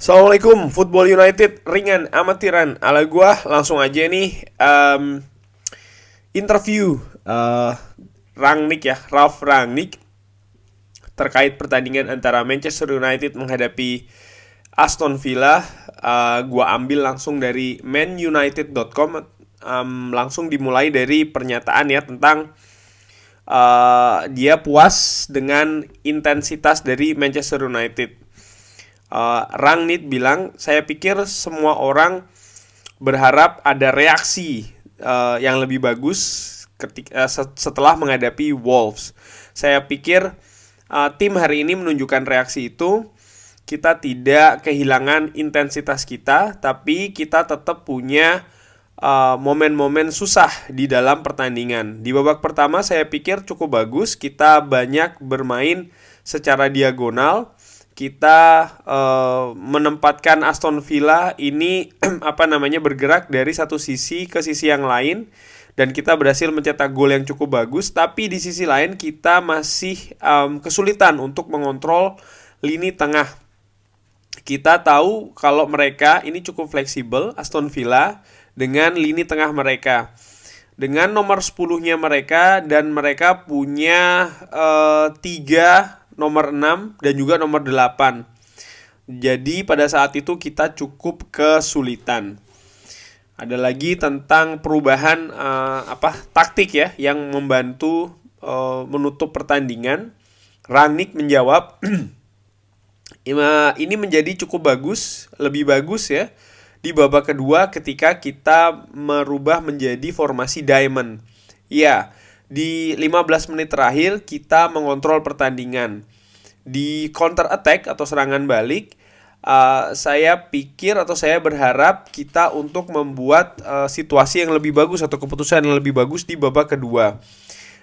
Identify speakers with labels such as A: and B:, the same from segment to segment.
A: Assalamualaikum, Football United ringan amatiran ala gua. Langsung aja nih interview Rangnick ya, Ralf Rangnick terkait pertandingan antara Manchester United menghadapi Aston Villa. Gua ambil langsung dari manunited.com. Langsung dimulai dari pernyataan ya tentang dia puas dengan intensitas dari Manchester United. Rangnick bilang, saya pikir semua orang berharap ada reaksi yang lebih bagus setelah menghadapi Wolves. Saya pikir tim hari ini menunjukkan reaksi itu. Kita tidak kehilangan intensitas kita, tapi kita tetap punya momen-momen susah di dalam pertandingan. Di babak pertama saya pikir cukup bagus. Kita banyak bermain secara diagonal. Kita menempatkan Aston Villa ini bergerak dari satu sisi ke sisi yang lain, dan kita berhasil mencetak gol yang cukup bagus. Tapi di sisi lain kita masih kesulitan untuk mengontrol lini tengah. Kita tahu kalau mereka ini cukup fleksibel, Aston Villa, dengan lini tengah mereka, dengan nomor 10-nya mereka, dan mereka punya 3 nomor 6 dan juga nomor 8. Jadi pada saat itu kita cukup kesulitan. Ada lagi tentang perubahan taktik ya yang membantu menutup pertandingan. Rangnick menjawab, ini menjadi cukup bagus, lebih bagus ya di babak kedua ketika kita merubah menjadi formasi diamond. Ya, di 15 menit terakhir kita mengontrol pertandingan. Di counter attack atau serangan balik, saya pikir atau saya berharap kita untuk membuat situasi yang lebih bagus atau keputusan yang lebih bagus di babak kedua.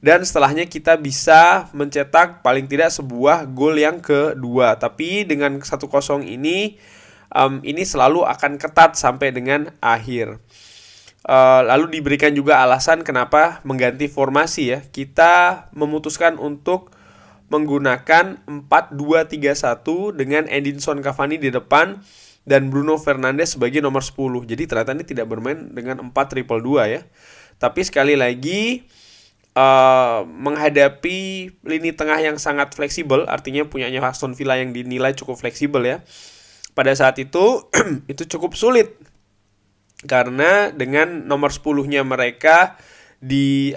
A: Dan setelahnya kita bisa mencetak paling tidak sebuah gol yang kedua. Tapi dengan 1-0 ini selalu akan ketat sampai dengan akhir. Lalu diberikan juga alasan kenapa mengganti formasi ya. Kita memutuskan untuk menggunakan 4-2-3-1 dengan Edinson Cavani di depan dan Bruno Fernandes sebagai nomor 10. Jadi ternyata ini tidak bermain dengan 4-2-2 ya. Tapi sekali lagi menghadapi lini tengah yang sangat fleksibel, artinya punyanya Aston Villa yang dinilai cukup fleksibel ya. Pada saat itu itu cukup sulit. Karena dengan nomor 10-nya mereka di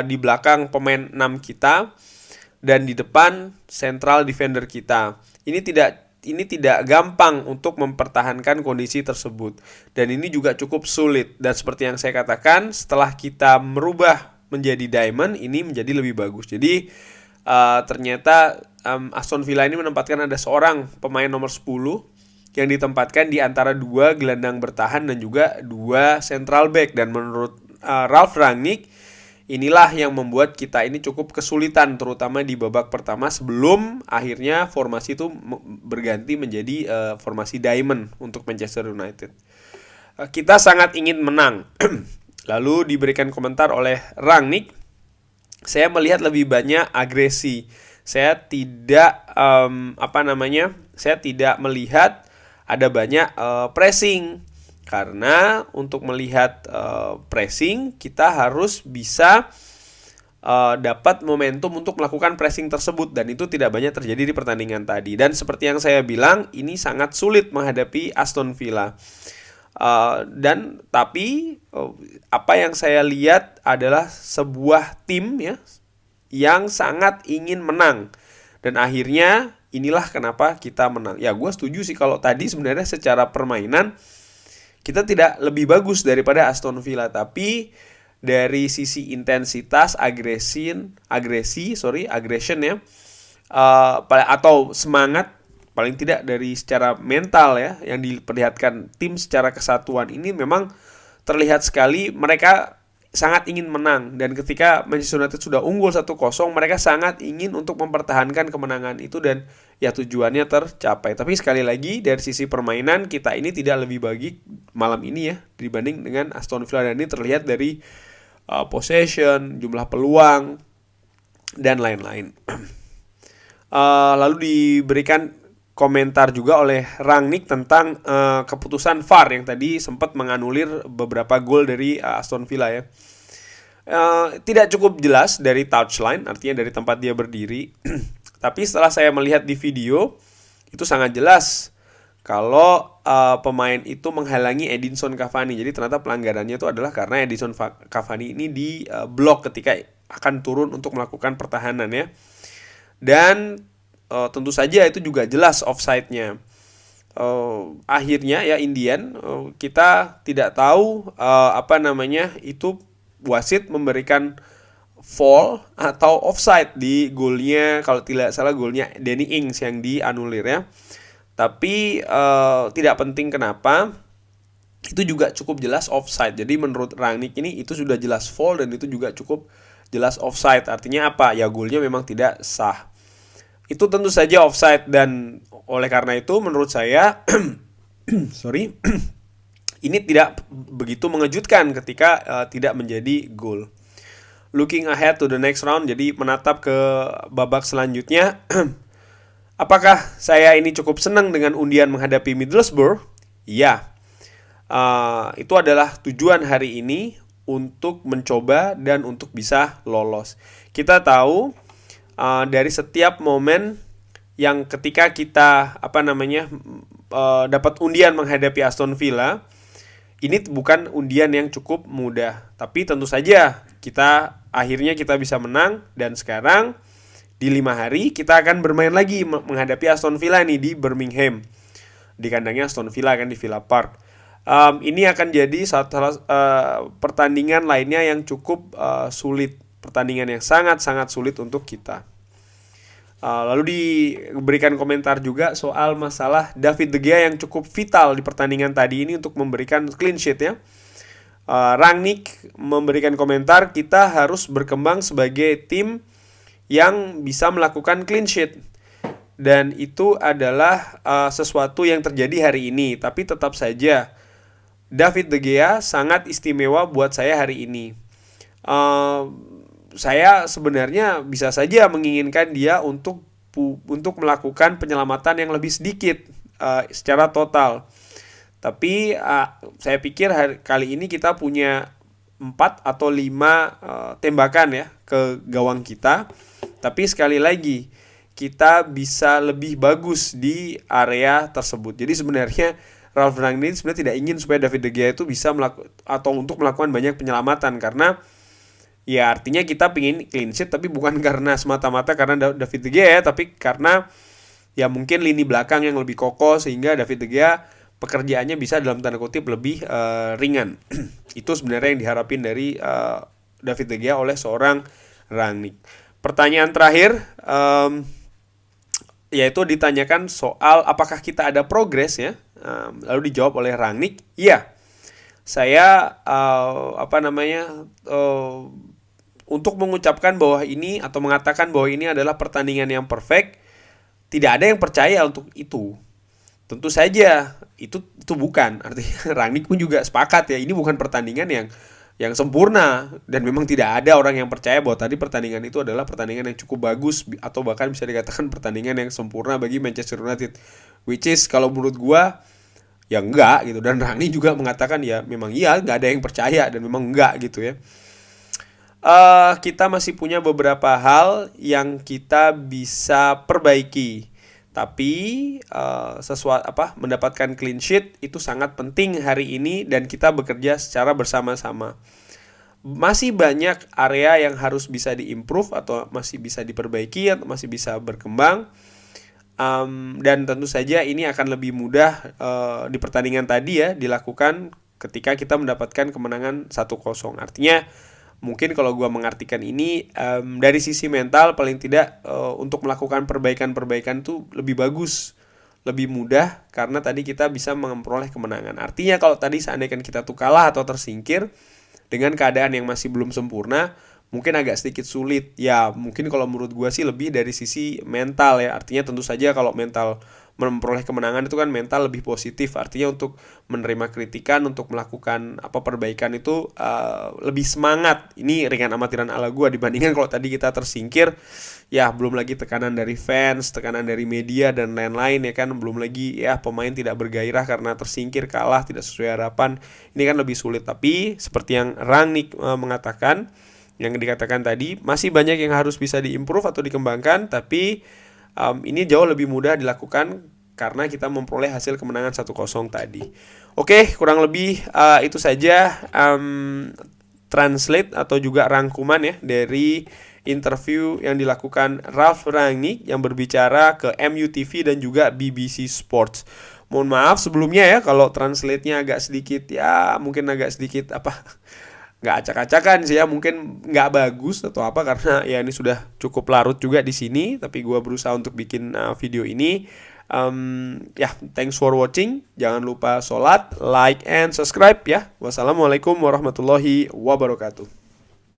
A: di belakang pemain 6 kita dan di depan central defender kita. Ini tidak gampang untuk mempertahankan kondisi tersebut. Dan ini juga cukup sulit. Dan seperti yang saya katakan, setelah kita merubah menjadi diamond, ini menjadi lebih bagus. Jadi ternyata Aston Villa ini menempatkan ada seorang pemain nomor 10 yang ditempatkan di antara 2 gelandang bertahan dan juga 2 central back. Dan menurut Ralf Rangnick, inilah yang membuat kita ini cukup kesulitan, terutama di babak pertama sebelum akhirnya formasi itu berganti menjadi formasi diamond untuk Manchester United. Kita sangat ingin menang. Lalu diberikan komentar oleh Rangnick, saya melihat lebih banyak agresi. Saya tidak saya tidak melihat ada banyak pressing. Karena untuk melihat pressing, kita harus bisa dapat momentum untuk melakukan pressing tersebut. Dan itu tidak banyak terjadi di pertandingan tadi. Dan seperti yang saya bilang, ini sangat sulit menghadapi Aston Villa. Tapi apa yang saya lihat adalah sebuah tim ya yang sangat ingin menang. Dan akhirnya inilah kenapa kita menang. Ya, gue setuju sih kalau tadi sebenarnya secara permainan kita tidak lebih bagus daripada Aston Villa, tapi dari sisi intensitas, aggression ya, atau semangat, paling tidak dari secara mental ya, yang diperlihatkan tim secara kesatuan ini memang terlihat sekali mereka sangat ingin menang. Dan ketika Manchester United sudah unggul 1-0, mereka sangat ingin untuk mempertahankan kemenangan itu, dan ya tujuannya tercapai. Tapi sekali lagi dari sisi permainan kita ini tidak lebih baik malam ini ya dibanding dengan Aston Villa, dan ini terlihat dari possession, jumlah peluang dan lain-lain. Lalu diberikan komentar juga oleh Rangnick tentang keputusan VAR yang tadi sempat menganulir beberapa gol dari Aston Villa ya. Tidak cukup jelas dari touchline, artinya dari tempat dia berdiri. Tapi setelah saya melihat di video, itu sangat jelas kalau pemain itu menghalangi Edinson Cavani. Jadi ternyata pelanggarannya itu adalah karena Edinson Cavani ini di blok ketika akan turun untuk melakukan pertahanan ya. Dan tentu saja itu juga jelas offside-nya. Akhirnya ya Indian kita tidak tahu itu wasit memberikan foul atau offside di golnya, kalau tidak salah golnya Danny Ings yang dianulir ya. Tapi tidak penting kenapa, itu juga cukup jelas offside. Jadi menurut Rangnick ini itu sudah jelas foul dan itu juga cukup jelas offside. Artinya apa? Ya golnya memang tidak sah. Itu tentu saja offside, dan oleh karena itu menurut saya ini tidak begitu mengejutkan ketika tidak menjadi gol. Looking ahead to the next round, jadi menatap ke babak selanjutnya. Apakah saya ini cukup senang dengan undian menghadapi Middlesbrough? Iya. Itu adalah tujuan hari ini, untuk mencoba dan untuk bisa lolos. Kita tahu dari setiap momen yang ketika kita dapat undian menghadapi Aston Villa, ini bukan undian yang cukup mudah. Tapi tentu saja akhirnya kita bisa menang, dan sekarang di 5 hari kita akan bermain lagi menghadapi Aston Villa nih di Birmingham. Di kandangnya Aston Villa kan di Villa Park. Ini akan jadi pertandingan lainnya yang cukup sulit. Pertandingan yang sangat-sangat sulit untuk kita. Lalu diberikan komentar juga soal masalah David De Gea yang cukup vital di pertandingan tadi ini untuk memberikan clean sheet ya. Rangnick memberikan komentar, kita harus berkembang sebagai tim yang bisa melakukan clean sheet. Dan itu adalah sesuatu yang terjadi hari ini. Tapi tetap saja David De Gea sangat istimewa buat saya hari ini. Saya sebenarnya bisa saja menginginkan dia untuk melakukan penyelamatan yang lebih sedikit secara total. Tapi saya pikir kali ini kita punya 4 atau 5 tembakan ya ke gawang kita. Tapi sekali lagi, kita bisa lebih bagus di area tersebut. Jadi sebenarnya Ralf Rangnick sebenarnya tidak ingin supaya David De Gea itu bisa untuk melakukan banyak penyelamatan, karena ya artinya kita pengen clean sheet, tapi bukan karena semata-mata karena David De Gea, tapi karena ya mungkin lini belakang yang lebih kokoh sehingga David De Gea pekerjaannya bisa dalam tanda kutip lebih ringan. Itu sebenarnya yang diharapin dari David De Gea oleh seorang Rangnick. Pertanyaan terakhir yaitu ditanyakan soal apakah kita ada progres ya. Lalu dijawab oleh Rangnick, iya. Saya untuk mengucapkan bahwa ini atau mengatakan bahwa ini adalah pertandingan yang perfect, tidak ada yang percaya untuk itu. Tentu saja itu bukan. Artinya Rangnick pun juga sepakat ya, ini bukan pertandingan yang sempurna, dan memang tidak ada orang yang percaya bahwa tadi pertandingan itu adalah pertandingan yang cukup bagus atau bahkan bisa dikatakan pertandingan yang sempurna bagi Manchester United. Which is kalau menurut gua ya enggak gitu, dan Rangnick juga mengatakan ya memang iya, enggak ada yang percaya dan memang enggak gitu ya. Kita masih punya beberapa hal yang kita bisa perbaiki, tapi mendapatkan clean sheet itu sangat penting hari ini, dan kita bekerja secara bersama-sama. Masih banyak area yang harus bisa diimprove atau masih bisa diperbaiki atau masih bisa berkembang, dan tentu saja ini akan lebih mudah di pertandingan tadi ya dilakukan ketika kita mendapatkan kemenangan 1-0. Artinya mungkin kalau gue mengartikan ini dari sisi mental paling tidak untuk melakukan perbaikan-perbaikan itu lebih bagus, lebih mudah, karena tadi kita bisa memperoleh kemenangan. Artinya kalau tadi seandainya kita tuh kalah atau tersingkir dengan keadaan yang masih belum sempurna, mungkin agak sedikit sulit. Ya mungkin kalau menurut gue sih lebih dari sisi mental ya. Artinya tentu saja kalau mental memperoleh kemenangan itu kan mental lebih positif. Artinya untuk menerima kritikan, untuk melakukan perbaikan itu lebih semangat. Ini ringan amatiran ala gue dibandingkan kalau tadi kita tersingkir, ya belum lagi tekanan dari fans, tekanan dari media dan lain-lain ya kan, belum lagi ya pemain tidak bergairah karena tersingkir, kalah tidak sesuai harapan. Ini kan lebih sulit. Tapi seperti yang Rangnick mengatakan, yang dikatakan tadi, masih banyak yang harus bisa diimprove atau dikembangkan, tapi ini jauh lebih mudah dilakukan karena kita memperoleh hasil kemenangan 1-0 tadi. Oke, kurang lebih itu saja translate atau juga rangkuman ya dari interview yang dilakukan Ralf Rangnick yang berbicara ke MUTV dan juga BBC Sports. Mohon maaf sebelumnya ya kalau translate-nya agak sedikit mungkin agak sedikit nggak acak-acakan sih ya, mungkin nggak bagus atau apa karena ya ini sudah cukup larut juga di sini, tapi gue berusaha untuk bikin video ini. Thanks for watching. Jangan lupa sholat, like, and subscribe ya. Wassalamualaikum warahmatullahi wabarakatuh.